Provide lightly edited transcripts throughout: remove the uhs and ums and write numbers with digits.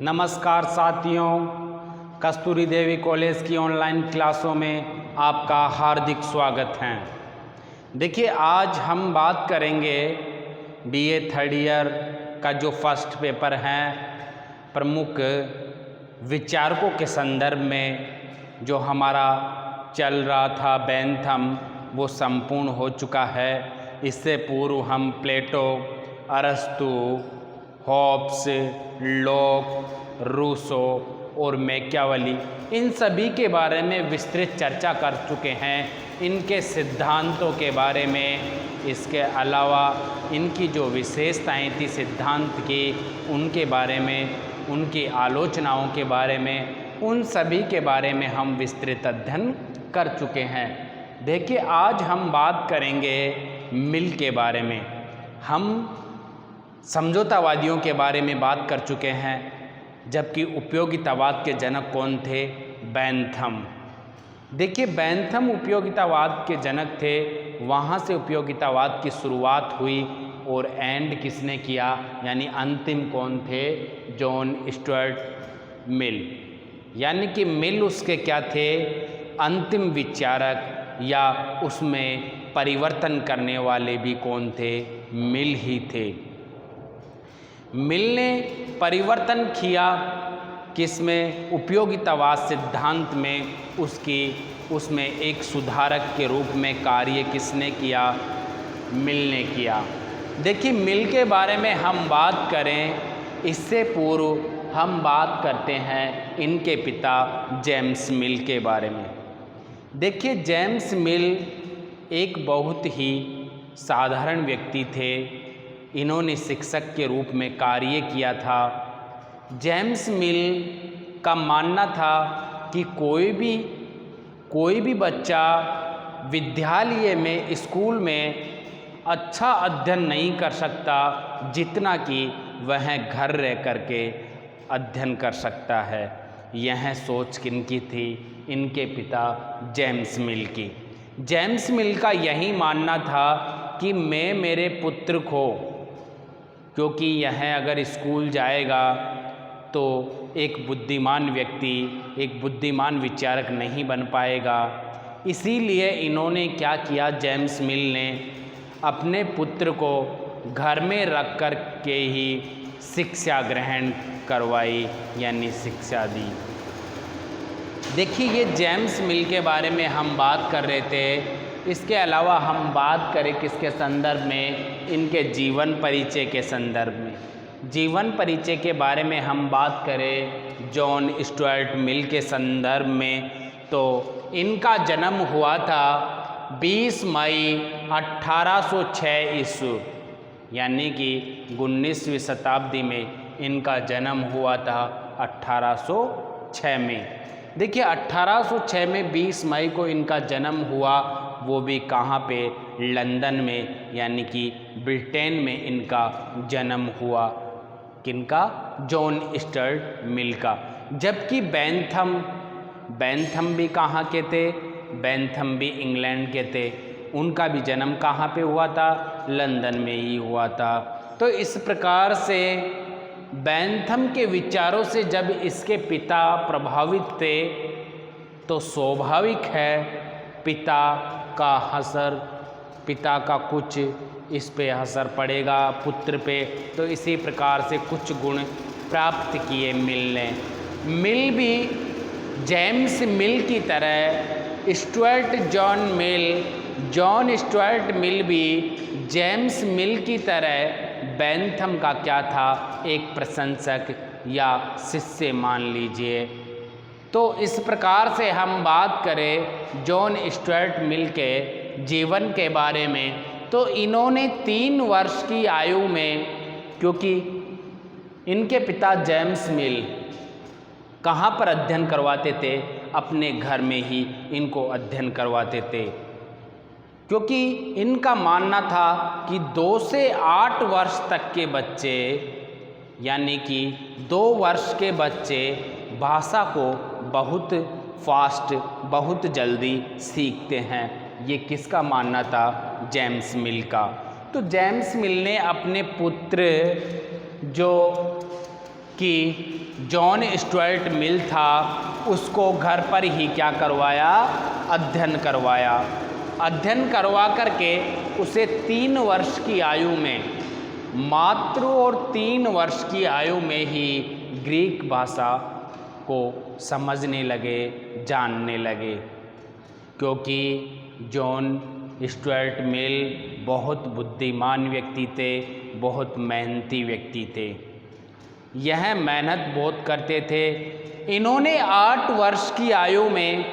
नमस्कार साथियों, कस्तूरी देवी कॉलेज की ऑनलाइन क्लासों में आपका हार्दिक स्वागत है। देखिए, आज हम बात करेंगे बीए थर्ड ईयर का जो फर्स्ट पेपर है, प्रमुख विचारकों के संदर्भ में जो हमारा चल रहा था बेंथम, वो संपूर्ण हो चुका है। इससे पूर्व हम प्लेटो, अरस्तु, हॉब्स, लॉक, रूसो और मैकियावेली इन सभी के बारे में विस्तृत चर्चा कर चुके हैं, इनके सिद्धांतों के बारे में। इसके अलावा इनकी जो विशेषताएं थी सिद्धांत की, उनके बारे में, उनकी आलोचनाओं के बारे में, उन सभी के बारे में हम विस्तृत अध्ययन कर चुके हैं। देखिए, आज हम बात करेंगे मिल के बारे में। हम समझौतावादियों के बारे में बात कर चुके हैं, जबकि उपयोगितावाद के जनक कौन थे? बेंथम। देखिए, बेंथम उपयोगितावाद के जनक थे। वहाँ से उपयोगितावाद की शुरुआत हुई और एंड किसने किया, यानी अंतिम कौन थे? John Stuart Mill. यानी कि मिल उसके क्या थे? अंतिम विचारक, या उसमें परिवर्तन करने वाले भी कौन थे? मिल ही थे। मिल ने परिवर्तन किया किसमें? उपयोगितावाद सिद्धांत में। उसमें एक सुधारक के रूप में कार्य किसने किया? मिल ने किया। देखिए, मिल के बारे में हम बात करें, इससे पूर्व हम बात करते हैं इनके पिता जेम्स मिल के बारे में। देखिए, जेम्स मिल एक बहुत ही साधारण व्यक्ति थे। इन्होंने शिक्षक के रूप में कार्य किया था। जेम्स मिल का मानना था कि कोई भी बच्चा विद्यालय में, स्कूल में अच्छा अध्ययन नहीं कर सकता जितना कि वह घर रह करके अध्ययन कर सकता है। यह सोच किनकी थी? इनके पिता जेम्स मिल की। जेम्स मिल का यही मानना था कि मैं मेरे पुत्र को, क्योंकि यह अगर स्कूल जाएगा तो एक बुद्धिमान व्यक्ति, एक बुद्धिमान विचारक नहीं बन पाएगा। इसीलिए इन्होंने क्या किया? जेम्स मिल ने अपने पुत्र को घर में रख कर के ही शिक्षा ग्रहण करवाई, यानी शिक्षा दी। देखिए, ये जेम्स मिल के बारे में हम बात कर रहे थे। इसके अलावा हम बात करें किसके संदर्भ में? इनके जीवन परिचय के संदर्भ में। जीवन परिचय के बारे में हम बात करें जॉन स्टुअर्ट मिल के संदर्भ में, तो इनका जन्म हुआ था 20 मई 1806 ईस्वी, यानी कि 19वीं शताब्दी में इनका जन्म हुआ था 1806 में। देखिए, 1806 में 20 मई को इनका जन्म हुआ, वो भी कहाँ पे? लंदन में, यानी कि ब्रिटेन में इनका जन्म हुआ। किनका? जॉन स्टुअर्ट मिल का। जबकि बेंथम भी कहाँ के थे? बेंथम भी इंग्लैंड के थे। उनका भी जन्म कहाँ पे हुआ था? लंदन में ही हुआ था। तो इस प्रकार से बेंथम के विचारों से जब इसके पिता प्रभावित थे, तो स्वाभाविक है पिता का कुछ इस पे असर पड़ेगा पुत्र पे। तो इसी प्रकार से कुछ गुण प्राप्त किए मिल ने। मिल भी जेम्स मिल की तरह जॉन स्टुअर्ट मिल भी जेम्स मिल की तरह बेंथम का क्या था? एक प्रशंसक या शिष्य मान लीजिए। तो इस प्रकार से हम बात करें जॉन स्टुअर्ट मिल के जीवन के बारे में, तो इन्होंने 3 वर्ष की आयु में, क्योंकि इनके पिता जेम्स मिल कहाँ पर अध्ययन करवाते थे? अपने घर में ही इनको अध्ययन करवाते थे, क्योंकि इनका मानना था कि 2 से 8 वर्ष तक के बच्चे, यानी कि 2 वर्ष के बच्चे भाषा को बहुत फास्ट, बहुत जल्दी सीखते हैं। ये किसका मानना था? जेम्स मिल का। तो जेम्स मिल ने अपने पुत्र जो कि जॉन स्टुअर्ट मिल था उसको घर पर ही क्या करवाया, अध्ययन करवाया। अध्ययन करवा करके उसे 3 वर्ष की आयु में, मात्र और 3 वर्ष की आयु में ही ग्रीक भाषा को समझने लगे, जानने लगे, क्योंकि जॉन स्टुअर्ट मिल बहुत बुद्धिमान व्यक्ति थे, बहुत मेहनती व्यक्ति थे। यह मेहनत बहुत करते थे। इन्होंने 8 वर्ष की आयु में,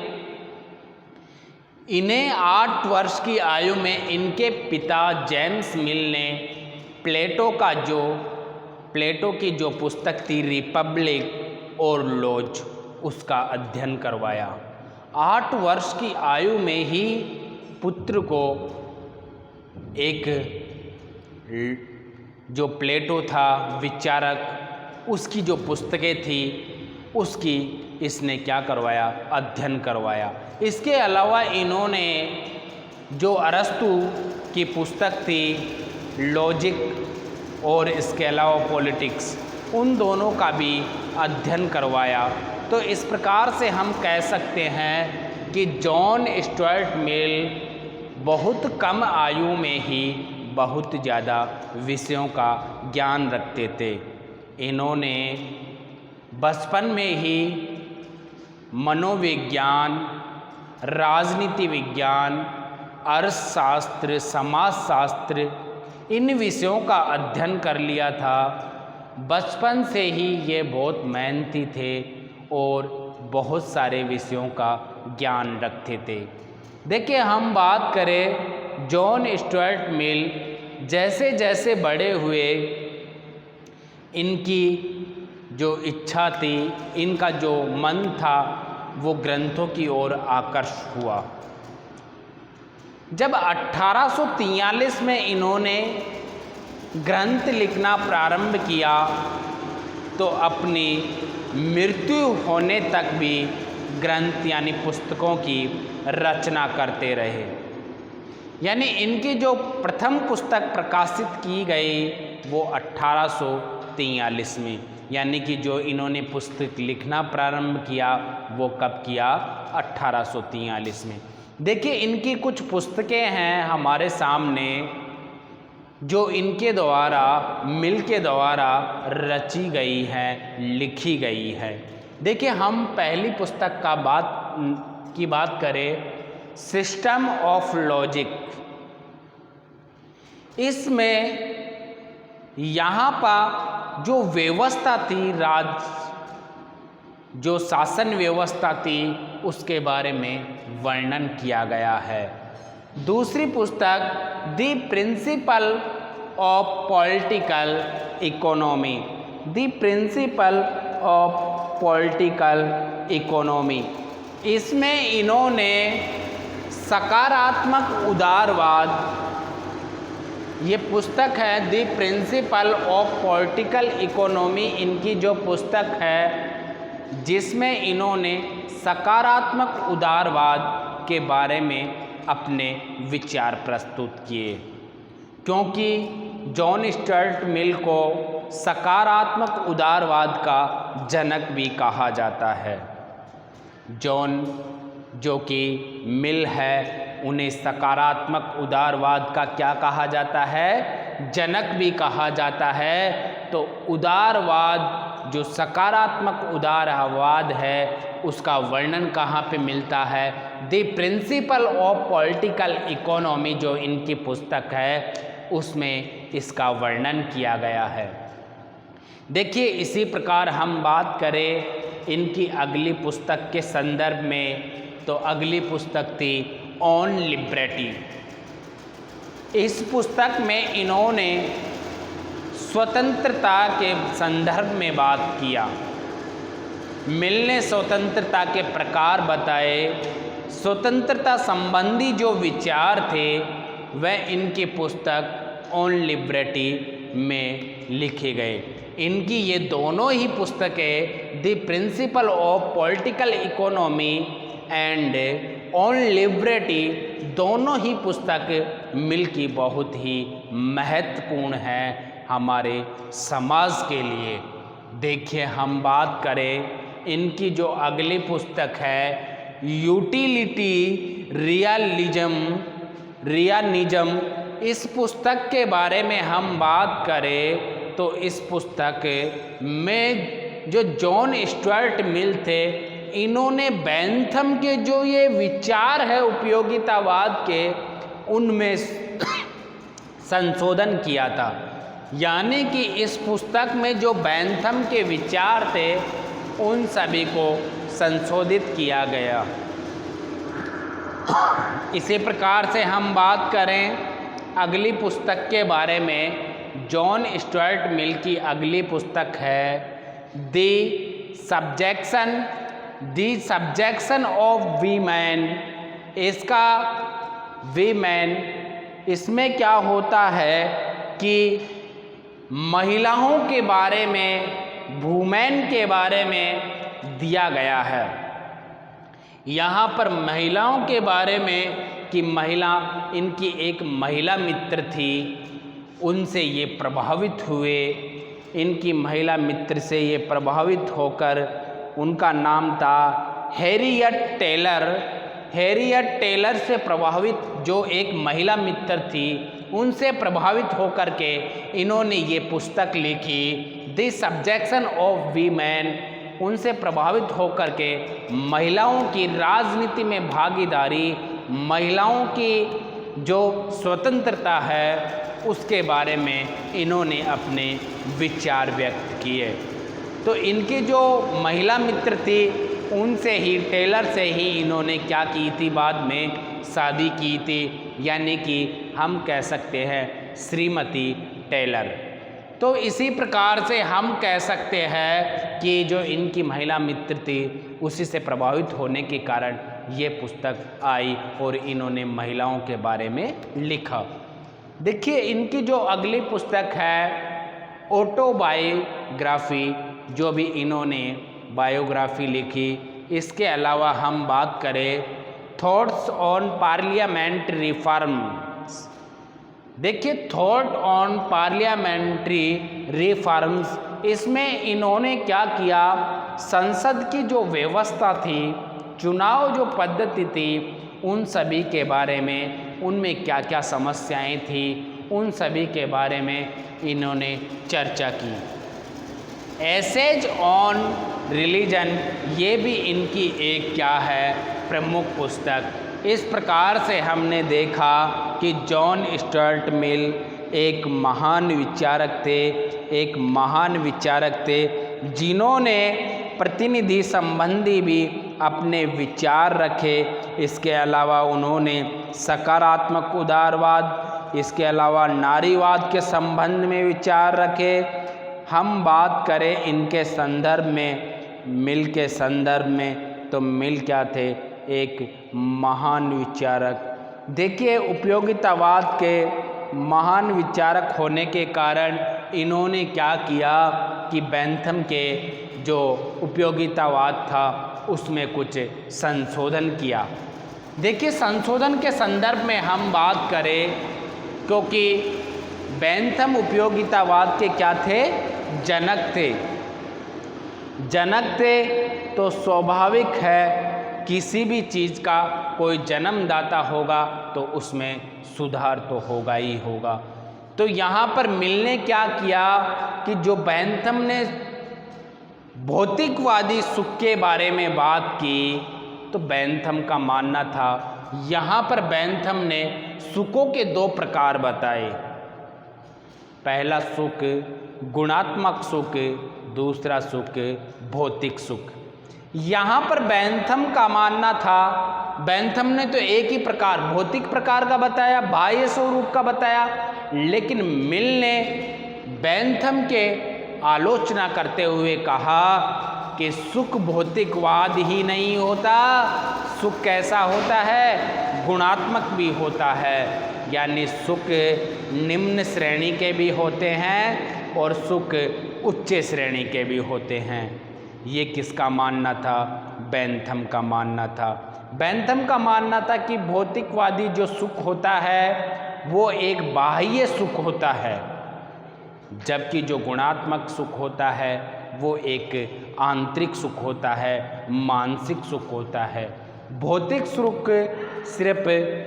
इन्हें 8 वर्ष की आयु में इनके पिता जेम्स मिल ने प्लेटो की जो पुस्तक थी रिपब्लिक और लॉज, उसका अध्ययन करवाया। 8 वर्ष की आयु में ही पुत्र को एक जो प्लेटो था विचारक, उसकी जो पुस्तकें थी उसकी इसने क्या करवाया, अध्ययन करवाया। इसके अलावा इन्होंने जो अरस्तु की पुस्तक थी लॉजिक और इसके अलावा पॉलिटिक्स, उन दोनों का भी अध्ययन करवाया। तो इस प्रकार से हम कह सकते हैं कि जॉन स्टुअर्ट मिल बहुत कम आयु में ही बहुत ज़्यादा विषयों का ज्ञान रखते थे। इन्होंने बचपन में ही मनोविज्ञान, राजनीति विज्ञान, अर्थशास्त्र, समाजशास्त्र, इन विषयों का अध्ययन कर लिया था। बचपन से ही ये बहुत मेहनती थे और बहुत सारे विषयों का ज्ञान रखते थे। देखिए, हम बात करें जॉन स्टुअर्ट मिल जैसे जैसे बड़े हुए, इनकी जो इच्छा थी, इनका जो मन था, वो ग्रंथों की ओर आकर्षित हुआ। जब 1843 में इन्होंने ग्रंथ लिखना प्रारंभ किया तो अपनी मृत्यु होने तक भी ग्रंथ यानी पुस्तकों की रचना करते रहे। यानी इनकी जो प्रथम पुस्तक प्रकाशित की गई वो 1843 में, यानी कि जो इन्होंने पुस्तक लिखना प्रारंभ किया वो कब किया, 1843 में। देखिए, इनकी कुछ पुस्तकें हैं हमारे सामने जो इनके द्वारा, मिल के द्वारा रची गई हैं, लिखी गई है। देखिए, हम पहली पुस्तक की बात करें, सिस्टम ऑफ लॉजिक। इसमें यहाँ पर जो व्यवस्था थी, जो शासन व्यवस्था थी, उसके बारे में वर्णन किया गया है। दूसरी पुस्तक the principle of political economy, the principle of political economy, इसमें इन्होंने सकारात्मक उदारवाद, ये पुस्तक है the principle of political economy, इनकी जो पुस्तक है जिसमें इन्होंने सकारात्मक उदारवाद के बारे में अपने विचार प्रस्तुत किए। क्योंकि जॉन स्टुअर्ट मिल को सकारात्मक उदारवाद का जनक भी कहा जाता है। जॉन जो कि मिल है, उन्हें सकारात्मक उदारवाद का क्या कहा जाता है, जनक भी कहा जाता है। तो उदारवाद, जो सकारात्मक उदारवाद है, उसका वर्णन कहाँ पे मिलता है, the principle of political economy जो इनकी पुस्तक है उसमें इसका वर्णन किया गया है। देखिए, इसी प्रकार हम बात करें इनकी अगली पुस्तक के संदर्भ में, तो अगली पुस्तक थी ऑन लिबर्टी। इस पुस्तक में इन्होंने स्वतंत्रता के संदर्भ में बात किया। मिल ने स्वतंत्रता के प्रकार बताए, स्वतंत्रता संबंधी जो विचार थे वह इनकी पुस्तक ऑन लिबर्टी में लिखे गए। इनकी ये दोनों ही पुस्तकें the principle of political economy and on liberty, दोनों ही पुस्तक मिल की बहुत ही महत्वपूर्ण है हमारे समाज के लिए। देखिए हम बात करें इनकी जो अगली पुस्तक है यूटिलिटी रियलिज्म, इस पुस्तक के बारे में हम बात करें तो इस पुस्तक में जो जॉन स्टुअर्ट मिल थे, इन्होंने बेंथम के जो ये विचार है उपयोगितावाद के, उनमें संशोधन किया था। यानी कि इस पुस्तक में जो बेंथम के विचार थे उन सभी को संशोधित किया गया। इसी प्रकार से हम बात करें अगली पुस्तक के बारे में, जॉन स्टुअर्ट मिल की अगली पुस्तक है द सब्जेक्शन ऑफ वीमेन। इसका वीमेन, इसमें क्या होता है कि महिलाओं के बारे में, वुमेन के बारे में दिया गया है। यहाँ पर महिलाओं के बारे में कि महिला, इनकी एक महिला मित्र थी, उनसे ये प्रभावित हुए। इनकी महिला मित्र से ये प्रभावित होकर, उनका नाम था हैरियट टेलर। हैरियट टेलर से प्रभावित जो एक महिला मित्र थी, उनसे प्रभावित होकर के इन्होंने ये पुस्तक लिखी द सब्जेक्शन ऑफ वीमेन। उनसे प्रभावित होकर के महिलाओं की राजनीति में भागीदारी, महिलाओं की जो स्वतंत्रता है, उसके बारे में इन्होंने अपने विचार व्यक्त किए। तो इनकी जो महिला मित्र थी, उनसे ही, टेलर से ही इन्होंने क्या की थी, बाद में शादी की थी। यानी कि हम कह सकते हैं श्रीमती टेलर। तो इसी प्रकार से हम कह सकते हैं कि जो इनकी महिला मित्र थी, उसी से प्रभावित होने के कारण ये पुस्तक आई और इन्होंने महिलाओं के बारे में लिखा। देखिए इनकी जो अगली पुस्तक है ऑटोबायोग्राफी, जो भी इन्होंने बायोग्राफी लिखी। इसके अलावा हम बात करें थॉट्स ऑन पार्लियामेंट्री रिफॉर्म्स। देखिए थॉट ऑन पार्लियामेंट्री रिफॉर्म्स, इसमें इन्होंने क्या किया, संसद की जो व्यवस्था थी, चुनाव जो पद्धति थी, उन सभी के बारे में, उनमें क्या क्या समस्याएं थी, उन सभी के बारे में इन्होंने चर्चा की। एसेज ऑन रिलीजन, ये भी इनकी एक क्या है, प्रमुख पुस्तक। इस प्रकार से हमने देखा कि जॉन स्टुअर्ट मिल एक महान विचारक थे, जिन्होंने प्रतिनिधि संबंधी भी अपने विचार रखे। इसके अलावा उन्होंने सकारात्मक उदारवाद, इसके अलावा नारीवाद के संबंध में विचार रखे। हम बात करें इनके संदर्भ में, मिल के संदर्भ में, तो मिल क्या थे, एक महान विचारक। देखिए उपयोगितावाद के महान विचारक होने के कारण इन्होंने क्या किया कि बेंथम के जो उपयोगितावाद था उसमें कुछ संशोधन किया। देखिए संशोधन के संदर्भ में हम बात करें, क्योंकि बेंथम उपयोगितावाद के क्या थे, जनक थे, तो स्वाभाविक है किसी भी चीज़ का कोई जन्मदाता होगा तो उसमें सुधार तो होगा ही होगा। तो यहाँ पर मिल ने क्या किया कि जो बेंथम ने भौतिकवादी सुख के बारे में बात की, तो बेंथम का मानना था, यहाँ पर बेंथम ने सुखों के दो प्रकार बताए। पहला सुख गुणात्मक सुख, दूसरा सुख भौतिक सुख। यहाँ पर बेंथम का मानना था, बेंथम ने तो एक ही प्रकार, भौतिक प्रकार का बताया, बाह्य स्वरूप का बताया, लेकिन मिल ने बेंथम के आलोचना करते हुए कहा कि सुख भौतिकवाद ही नहीं होता, सुख कैसा होता है, गुणात्मक भी होता है। यानी सुख निम्न श्रेणी के भी होते हैं और सुख उच्च श्रेणी के भी होते हैं। ये किसका मानना था, बेंथम का मानना था। बेंथम का मानना था कि भौतिकवादी जो सुख होता है वो एक बाह्य सुख होता है, जबकि जो गुणात्मक सुख होता है वो एक आंतरिक सुख होता है, मानसिक सुख होता है। भौतिक सुख सिर्फ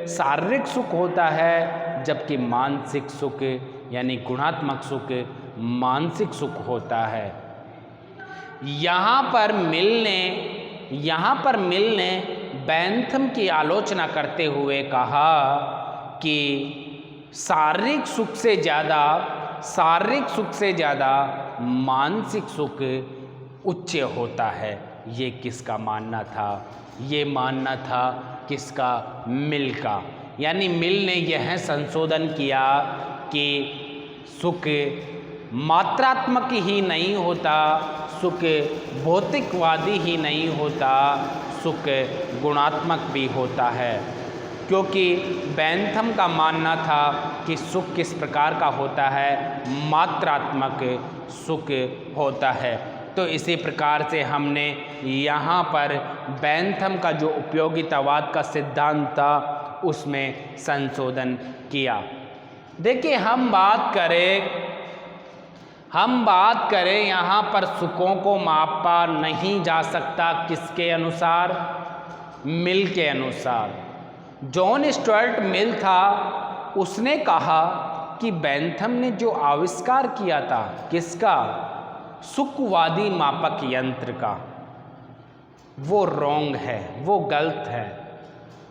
शारीरिक सुख होता है, जबकि मानसिक सुख यानी गुणात्मक सुख मानसिक सुख होता है। यहाँ पर मिल ने बैंथम की आलोचना करते हुए कहा कि शारीरिक सुख से ज़्यादा मानसिक सुख उच्च होता है। ये किसका मानना था? ये मानना था किसका? मिल का। यानी मिल ने यह संशोधन किया कि सुख मात्रात्मक ही नहीं होता, सुख भौतिकवादी ही नहीं होता, सुख गुणात्मक भी होता है। क्योंकि बैंथम का मानना था कि सुख किस प्रकार का होता है? मात्रात्मक सुख होता है। तो इसी प्रकार से हमने यहाँ पर बैंथम का जो उपयोगितावाद का सिद्धांत था उसमें संशोधन किया। देखिए, हम बात करें यहाँ पर सुखों को मापा नहीं जा सकता। किसके अनुसार? मिल के अनुसार। जॉन स्टुअर्ट मिल था, उसने कहा कि बैंथम ने जो आविष्कार किया था, किसका? सुखवादी मापक यंत्र का, वो रॉन्ग है, वो गलत है।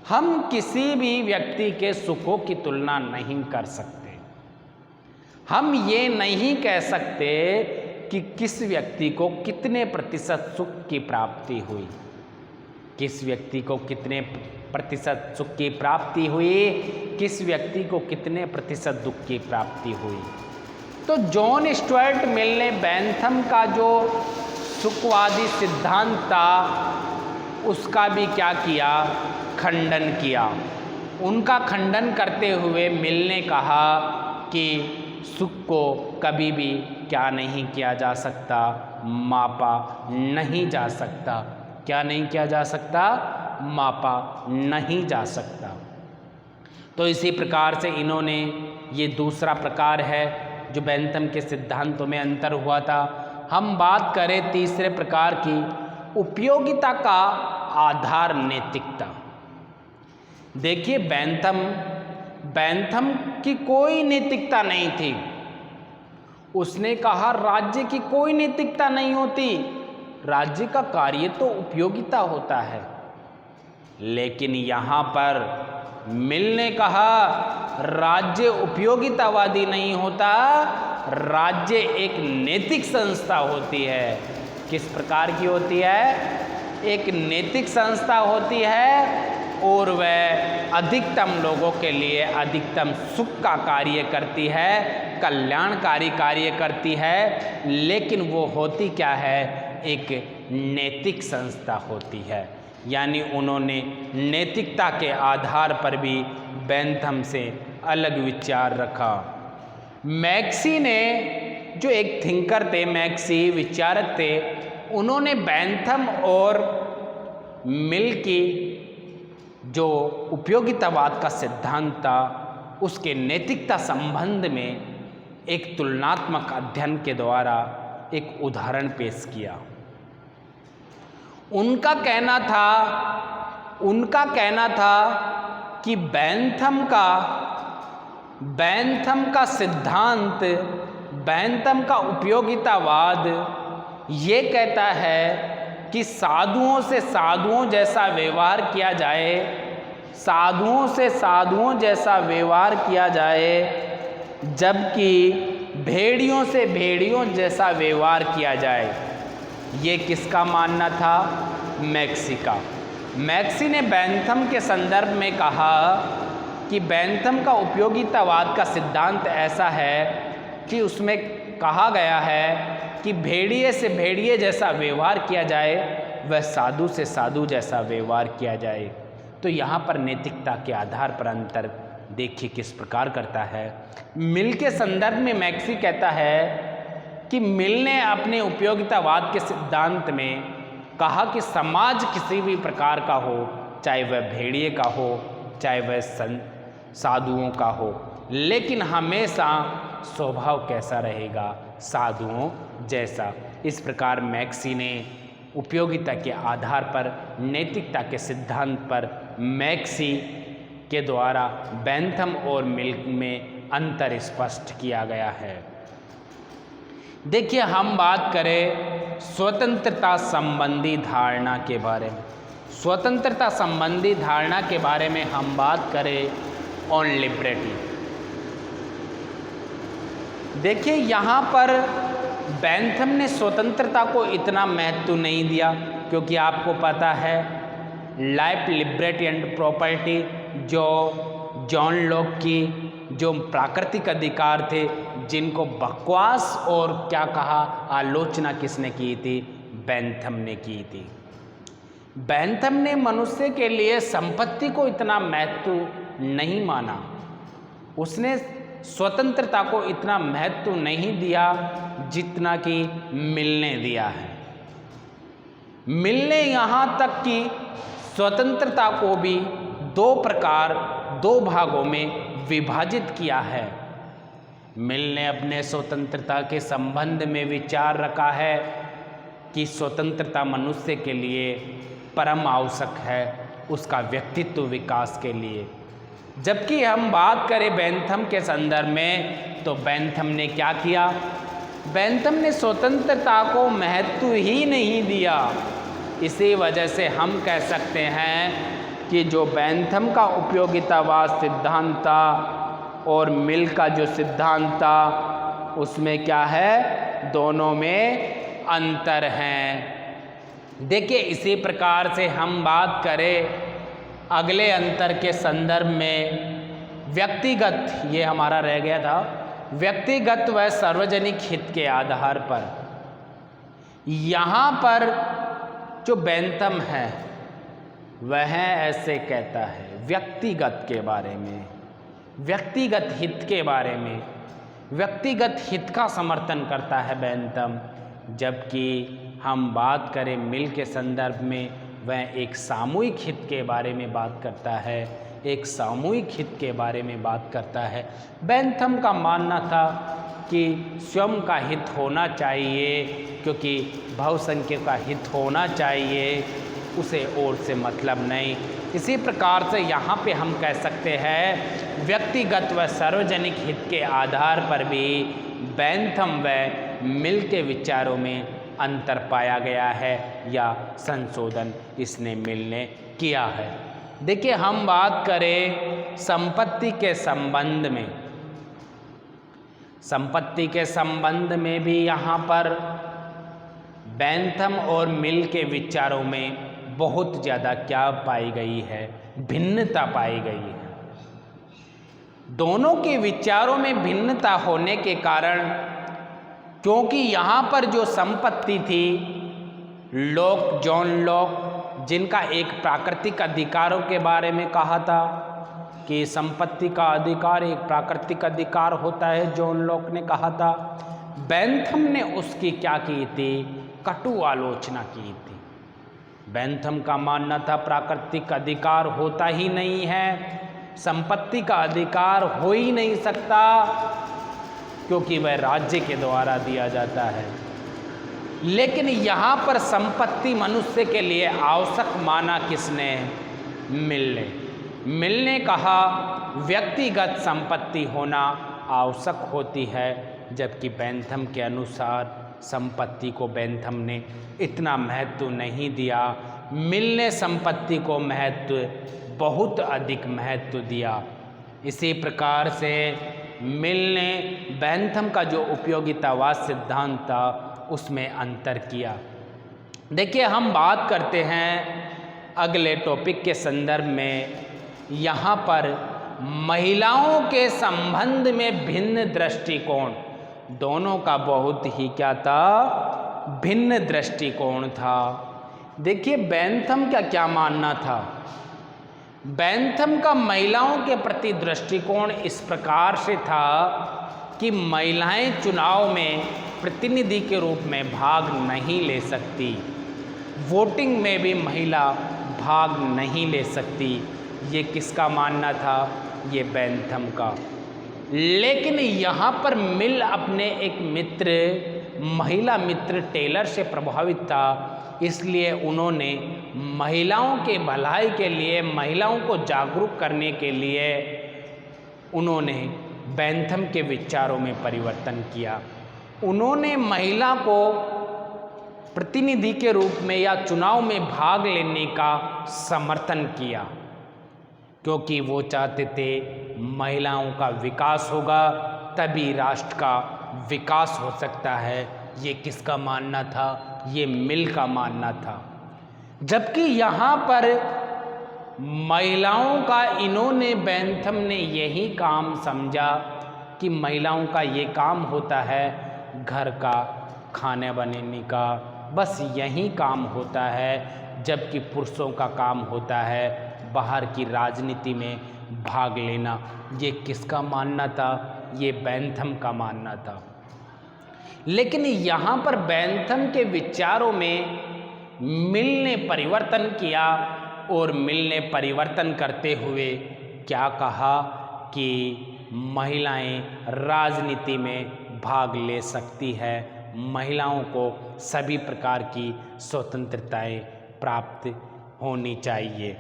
हम किसी भी व्यक्ति के सुखों की तुलना नहीं कर सकते। हम ये नहीं कह सकते कि किस व्यक्ति को कितने प्रतिशत सुख की प्राप्ति हुई, किस व्यक्ति को कितने प्रतिशत सुख की प्राप्ति हुई, किस व्यक्ति को कितने प्रतिशत दुख की प्राप्ति हुई। तो जॉन स्टुअर्ट मिल ने बैंथम का जो सुखवादी सिद्धांत था उसका भी क्या किया? खंडन किया। उनका खंडन करते हुए मिल ने कहा कि सुख को कभी भी क्या नहीं किया जा सकता? मापा नहीं जा सकता। क्या नहीं किया जा सकता? मापा नहीं जा सकता। तो इसी प्रकार से इन्होंने, ये दूसरा प्रकार है जो बैंथम के सिद्धांतों में अंतर हुआ था। हम बात करें तीसरे प्रकार की, उपयोगिता का आधार नैतिकता। देखिए, बैंथम की कोई नैतिकता नहीं थी। उसने कहा राज्य की कोई नैतिकता नहीं होती, राज्य का कार्य तो उपयोगिता होता है। लेकिन यहाँ पर मिल ने कहा राज्य उपयोगितावादी नहीं होता, राज्य एक नैतिक संस्था होती है। किस प्रकार की होती है? एक नैतिक संस्था होती है और वह अधिकतम लोगों के लिए अधिकतम सुख का कार्य करती है, कल्याणकारी कार्य करती है। लेकिन वो होती क्या है? एक नैतिक संस्था होती है। यानी उन्होंने नैतिकता के आधार पर भी बैंथम से अलग विचार रखा। मैक्सी ने, जो एक थिंकर थे, मैक्सी विचारक थे, उन्होंने बैंथम और मिल की जो उपयोगितावाद का सिद्धांत था उसके नैतिकता संबंध में एक तुलनात्मक अध्ययन के द्वारा एक उदाहरण पेश किया। उनका कहना था कि बैंथम का सिद्धांत, बैंथम का उपयोगितावाद ये कहता है कि साधुओं से साधुओं जैसा व्यवहार किया जाए, साधुओं से साधुओं जैसा व्यवहार किया जाए, जबकि भेड़ियों से भेड़ियों जैसा व्यवहार किया जाए। ये किसका मानना था? मैक्सी का। मैक्सी ने बैंथम के संदर्भ में कहा कि बैंथम का उपयोगितावाद का सिद्धांत ऐसा है कि उसमें कहा गया है कि भेड़िए से भेड़िए जैसा व्यवहार किया जाए, वह साधु से साधु जैसा व्यवहार किया जाए। तो यहाँ पर नैतिकता के आधार पर अंतर देखिए किस प्रकार करता है। मिल के संदर्भ में मैक्सी कहता है कि मिल ने अपने उपयोगितावाद के सिद्धांत में कहा कि समाज किसी भी प्रकार का हो, चाहे वह भेड़िए का हो, चाहे वह साधुओं का हो, लेकिन हमेशा स्वभाव कैसा रहेगा? साधुओं जैसा। इस प्रकार मैक्सी ने उपयोगिता के आधार पर नैतिकता के सिद्धांत पर मैक्सी के द्वारा बेंथम और मिल में अंतर स्पष्ट किया गया है। देखिए, हम बात करें स्वतंत्रता संबंधी धारणा के बारे में। स्वतंत्रता संबंधी धारणा के बारे में हम बात करें ऑन लिबर्टी। देखिए, यहाँ पर बेंथम ने स्वतंत्रता को इतना महत्व नहीं दिया, क्योंकि आपको पता है लाइफ, लिबर्टी एंड प्रॉपर्टी जो जॉन लॉक की जो प्राकृतिक अधिकार थे, जिनको बकवास और क्या कहा, आलोचना किसने की थी? बेंथम ने की थी। बेंथम ने मनुष्य के लिए संपत्ति को इतना महत्व नहीं माना, उसने स्वतंत्रता को इतना महत्व नहीं दिया जितना कि मिल ने दिया है। मिल ने यहाँ तक कि स्वतंत्रता को भी दो भागों में विभाजित किया है। मिल ने अपने स्वतंत्रता के संबंध में विचार रखा है कि स्वतंत्रता मनुष्य के लिए परम आवश्यक है उसका व्यक्तित्व विकास के लिए। जबकि हम बात करें बेंथम के संदर्भ में, तो बेंथम ने क्या किया? बेंथम ने स्वतंत्रता को महत्व ही नहीं दिया। इसी वजह से हम कह सकते हैं कि जो बेंथम का उपयोगितावाद सिद्धांत था और मिल का जो सिद्धांत था, उसमें क्या है? दोनों में अंतर हैं। देखिए, इसी प्रकार से हम बात करें अगले अंतर के संदर्भ में, व्यक्तिगत, ये हमारा रह गया था, व्यक्तिगत व सार्वजनिक हित के आधार पर। यहाँ पर जो बेंथम है वह ऐसे कहता है व्यक्तिगत के बारे में, व्यक्तिगत हित के बारे में, व्यक्तिगत हित का समर्थन करता है बेंथम। जबकि हम बात करें मिल के संदर्भ में, वह एक सामूहिक हित के बारे में बात करता है, एक सामूहिक हित के बारे में बात करता है। बेंथम का मानना था कि स्वयं का हित होना चाहिए, क्योंकि बहुसंख्यक का हित होना चाहिए, उसे और से मतलब नहीं। इसी प्रकार से यहाँ पे हम कह सकते हैं व्यक्तिगत व सार्वजनिक हित के आधार पर भी बेंथम व मिल के विचारों में अंतर पाया गया है या संशोधन इसने मिल ने किया है। देखिए, हम बात करें संपत्ति के संबंध में, संपत्ति के संबंध में भी यहाँ पर बेंथम और मिल के विचारों में बहुत ज़्यादा क्या पाई गई है? भिन्नता पाई गई है। दोनों के विचारों में भिन्नता होने के कारण, क्योंकि यहाँ पर जो संपत्ति थी, जॉन लॉक, जिनका एक प्राकृतिक अधिकारों के बारे में कहा था कि संपत्ति का अधिकार एक प्राकृतिक अधिकार होता है, जॉन लॉक ने कहा था। बेंथम ने उसकी क्या की थी? कटु आलोचना की थी। बेंथम का मानना था प्राकृतिक अधिकार होता ही नहीं है, संपत्ति का अधिकार हो ही नहीं सकता, क्योंकि वह राज्य के द्वारा दिया जाता है। लेकिन यहाँ पर संपत्ति मनुष्य के लिए आवश्यक माना किसने? मिल ने कहा व्यक्तिगत संपत्ति होना आवश्यक होती है, जबकि बेंथम के अनुसार संपत्ति को बेंथम ने इतना महत्व नहीं दिया। मिल ने संपत्ति को महत्व, बहुत अधिक महत्व दिया। इसी प्रकार से मिल ने बेंथम का जो उपयोगितावाद सिद्धांत था उसमें अंतर किया। देखिए, हम बात करते हैं अगले टॉपिक के संदर्भ में, यहाँ पर महिलाओं के संबंध में भिन्न दृष्टिकोण, दोनों का बहुत ही क्या था? भिन्न दृष्टिकोण था। देखिए, बेंथम का क्या मानना था? बेंथम का महिलाओं के प्रति दृष्टिकोण इस प्रकार से था कि महिलाएं चुनाव में प्रतिनिधि के रूप में भाग नहीं ले सकती, वोटिंग में भी महिला भाग नहीं ले सकती। ये किसका मानना था? ये बेंथम का। लेकिन यहाँ पर मिल अपने एक मित्र महिला मित्र टेलर से प्रभावित था, इसलिए उन्होंने महिलाओं के भलाई के लिए, महिलाओं को जागरूक करने के लिए उन्होंने बेंथम के विचारों में परिवर्तन किया। उन्होंने महिला को प्रतिनिधि के रूप में या चुनाव में भाग लेने का समर्थन किया, क्योंकि वो चाहते थे महिलाओं का विकास होगा तभी राष्ट्र का विकास हो सकता है। ये किसका मानना था? ये मिल का मानना था। जबकि यहाँ पर महिलाओं का इन्होंने, बेंथम ने यही काम समझा कि महिलाओं का ये काम होता है घर का खाने बनाने का, बस यही काम होता है, जबकि पुरुषों का काम होता है बाहर की राजनीति में भाग लेना। ये किसका मानना था? ये बेंथम का मानना था। लेकिन यहाँ पर बेंथम के विचारों में मिल ने परिवर्तन किया और मिल ने परिवर्तन करते हुए क्या कहा कि महिलाएं राजनीति में भाग ले सकती है, महिलाओं को सभी प्रकार की स्वतंत्रताएं प्राप्त होनी चाहिए।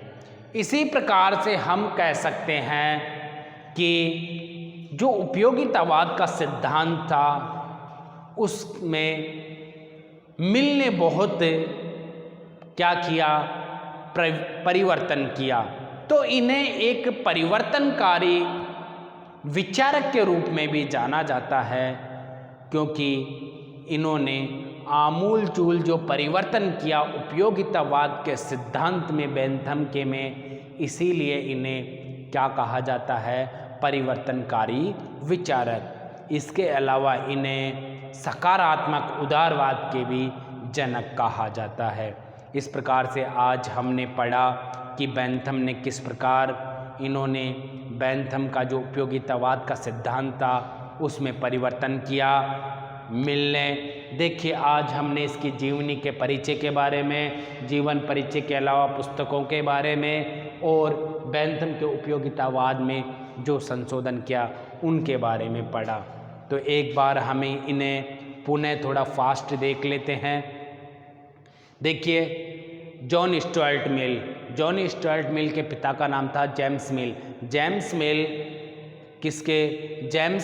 इसी प्रकार से हम कह सकते हैं कि जो उपयोगितावाद का सिद्धांत था उसमें मिल ने बहुत क्या किया? परिवर्तन किया। तो इन्हें एक परिवर्तनकारी विचारक के रूप में भी जाना जाता है, क्योंकि इन्होंने आमूल चूल जो परिवर्तन किया उपयोगितावाद के सिद्धांत में, बेंथम के में, इसीलिए इन्हें क्या कहा जाता है? परिवर्तनकारी विचारक। इसके अलावा इन्हें सकारात्मक उदारवाद के भी जनक कहा जाता है। इस प्रकार से आज हमने पढ़ा कि बेंथम ने किस प्रकार, इन्होंने बेंथम का जो उपयोगितावाद का सिद्धांत था उसमें परिवर्तन किया। मिल ने, देखिए आज हमने इसकी जीवनी के परिचय के बारे में, जीवन परिचय के अलावा पुस्तकों के बारे में और बेंथम के उपयोगितावाद में जो संशोधन किया उनके बारे में पढ़ा। तो एक बार हमें इन्हें पुनः थोड़ा फास्ट देख लेते हैं। देखिए John Stuart Mill, John Stuart Mill के पिता का नाम था जेम्स मिल। जेम्स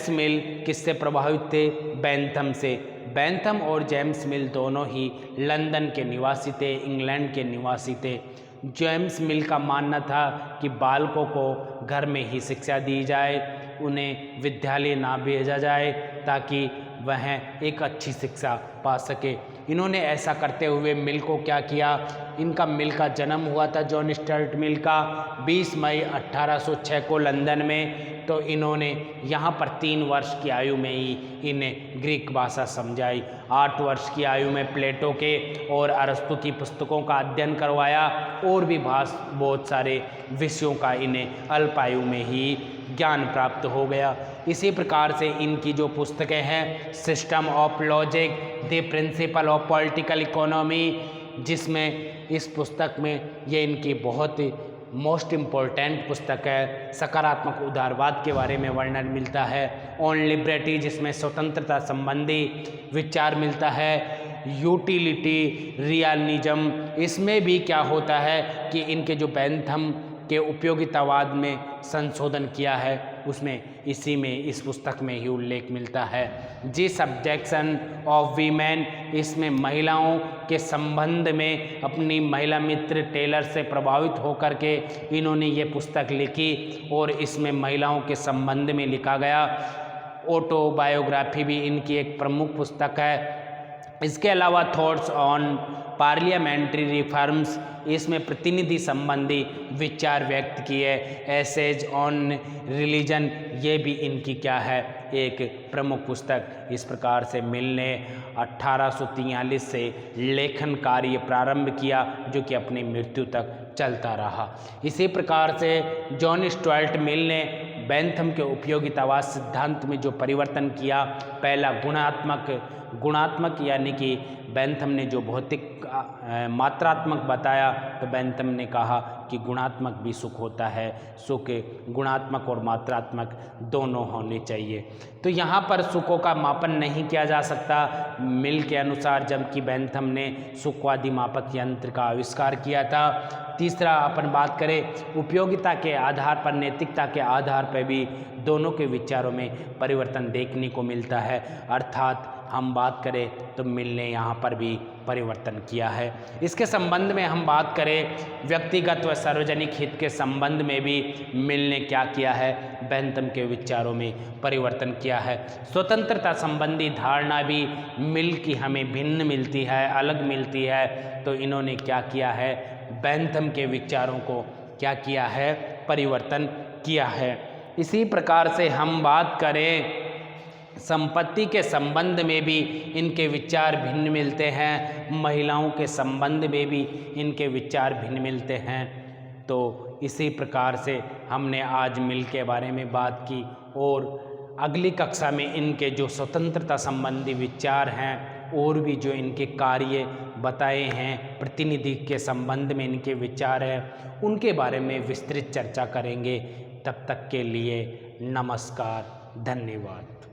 मिल किससे प्रभावित थे? बेंथम से। बेंथम और जेम्स मिल दोनों ही लंदन के निवासी थे, इंग्लैंड के निवासी थे। जेम्स मिल का मानना था कि बालकों को घर में ही शिक्षा दी जाए, उन्हें विद्यालय ना भेजा जाए ताकि वह एक अच्छी शिक्षा पा सके। इन्होंने ऐसा करते हुए मिल को क्या किया? इनका मिल का जन्म हुआ था जॉन स्टुअर्ट मिल का 20 मई 1806 को लंदन में। तो इन्होंने यहाँ पर 3 वर्ष की आयु में ही इन्हें ग्रीक भाषा समझाई। 8 वर्ष की आयु में प्लेटो के और अरस्तु की पुस्तकों का अध्ययन करवाया और भी बहुत सारे विषयों का इन्हें अल्प आयु में ही ज्ञान प्राप्त हो गया। इसी प्रकार से इनकी जो पुस्तकें हैं, system of logic, the principle of political economy, जिसमें इस पुस्तक में ये इनकी बहुत मोस्ट इम्पोर्टेंट पुस्तक है। सकारात्मक उदारवाद के बारे में वर्णन मिलता है। ऑन लिबर्टी, जिसमें स्वतंत्रता संबंधी विचार मिलता है। यूटिलिटी रियलिज्म, इसमें भी क्या होता है कि इनके जो बेंथम के उपयोगितावाद में संशोधन किया है उसमें इसी में इस पुस्तक में ही उल्लेख मिलता है। जी सब्जेक्शन ऑफ वीमेन, इसमें महिलाओं के संबंध में अपनी महिला मित्र टेलर से प्रभावित होकर के इन्होंने ये पुस्तक लिखी और इसमें महिलाओं के संबंध में लिखा गया। ऑटोबायोग्राफी भी इनकी एक प्रमुख पुस्तक है। इसके अलावा थॉट्स ऑन पार्लियामेंट्री रिफॉर्म्स, इसमें प्रतिनिधि संबंधी विचार व्यक्त किए। एसेज ऑन रिलीजन, ये भी इनकी क्या है? एक प्रमुख पुस्तक। इस प्रकार से मिल ने 1843 से लेखन कार्य प्रारंभ किया जो कि अपनी मृत्यु तक चलता रहा। इसी प्रकार से जॉन स्टुअर्ट मिल ने बेंथम के उपयोगितावाद सिद्धांत में जो परिवर्तन किया, पहला गुणात्मक यानी कि बेंथम ने जो भौतिक मात्रात्मक बताया, तो बेंथम ने कहा कि गुणात्मक भी सुख होता है, सुख गुणात्मक और मात्रात्मक दोनों होने चाहिए। तो यहाँ पर सुखों का मापन नहीं किया जा सकता मिल के अनुसार, जबकि बेंथम ने सुखवादी मापक यंत्र का आविष्कार किया था। तीसरा अपन बात करें उपयोगिता के आधार पर, नैतिकता के आधार पर भी दोनों के विचारों में परिवर्तन देखने को मिलता है, अर्थात हम बात करें तो मिल ने यहाँ पर भी परिवर्तन किया है। इसके संबंध में हम बात करें व्यक्तिगत व सार्वजनिक हित के संबंध में भी मिल ने क्या किया है, बेंथम के विचारों में परिवर्तन किया है। स्वतंत्रता संबंधी धारणा भी मिल की हमें भिन्न मिलती है, अलग मिलती है, तो इन्होंने क्या किया है, बेंथम के विचारों को क्या किया है, परिवर्तन किया है। इसी प्रकार से हम बात करें संपत्ति के संबंध में भी इनके विचार भिन्न मिलते हैं, महिलाओं के संबंध में भी इनके विचार भिन्न मिलते हैं। तो इसी प्रकार से हमने आज मिल के बारे में बात की, और अगली कक्षा में इनके जो स्वतंत्रता संबंधी विचार हैं और भी जो इनके कार्य बताए हैं, प्रतिनिधि के संबंध में इनके विचार हैं, उनके बारे में विस्तृत चर्चा करेंगे। तब तक के लिए नमस्कार, धन्यवाद।